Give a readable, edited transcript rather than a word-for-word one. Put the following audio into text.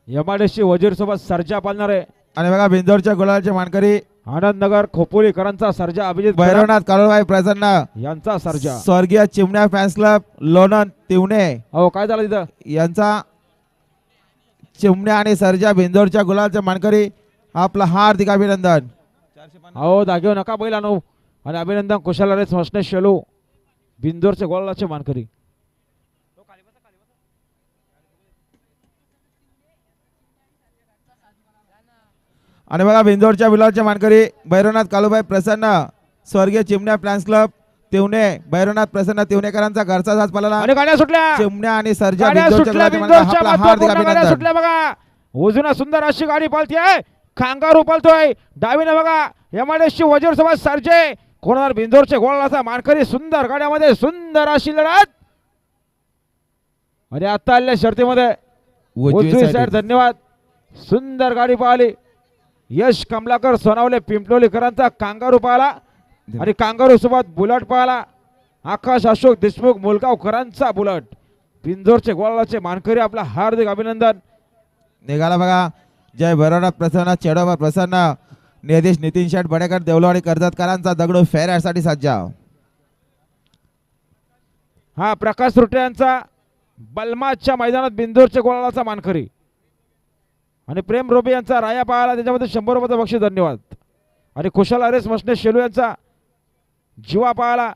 यमाडेशी वजीर सोबत सर्जा पालणार आहे. आणि बघा बिंदोरच्या गुलालचे मानकरी आनंदनगर खोपोलीकरांचा सर्जा अभिजित भैरवनाथ काळूबाई प्रसन्न यांचा सर्जा. स्वर्गीय चिमण्या फॅन्स क्लब लोणंद तिवणे हो काय झालं तिथं यांचा चिमण्या आणि सर्जा बिंदोरच्या गुलालचे मानकरी आपलं हार्दिक अभिनंदन. हो दागेव नका बैल आणू आणि अभिनंदन कुशल रेस मसने शेलू बिंदोरचे गोलाचे मानकरी. आणि बघा बिंदोरच्या गुलालचे मानकरी भैरवनाथ काळूबाई प्रसन्न स्वर्गीय चिमण्या फॅन्स क्लब तिवणे भैरवनाथ प्रसन्न तिवणेकरांचा घरचा साज पळाला. आणि गाड्या सुटल्या चिमण्या आणि सर्जा गाड्या बिंदोरच्या सुटल्या गुलालचे मानकरी बिंदोरच्या आपलं हार्दिक महत्त्वपूर्ण गाड्या अभिनंदन. सुटल्या बघा. उजून सुंदर अशी गाडी पळतीये. खांगारू पळतोय डावीने बघा यमाडेशी वजीर सोबत सर्जे कोणावर बिंदोरचे गोलाचा मानकरी. सुंदर गाड्यामध्ये सुंदर अशी लढत. आणि आता आलेल्या शर्तीमध्ये उजवी साईड धन्यवाद. सुंदर गाडी पाहिली. यश कमलाकर सोनावले पिंपलोलीकरांचा कांगारू पाहिला आणि कांगारू सोबत बुलट पाहिला. आकाश अशोक देशमुख मुलगावकरांचा बुलट बिंदोरचे गोलाचे मानकरी आपला हार्दिक अभिनंदन. निघाला बघा जय भैरवनाथ प्रसन्न चेडोबा प्रसन्न न्यायाधीश नितीन शेठ बडेकर देवलवाडी कर्जतकरांचा दगडू फेऱ्यासाठी सज्जा. हा प्रकाश रुटे यांचा बलमाच्या मैदानात बिंदोरचे गोलाचा मानकरी. आणि प्रेम रोबे यांचा राया पाहायला त्याच्यामध्ये 100 रुपयाचं बक्षीस धन्यवाद. आणि कुशल अरेस मसने शेलू यांचा जीवा पाहायला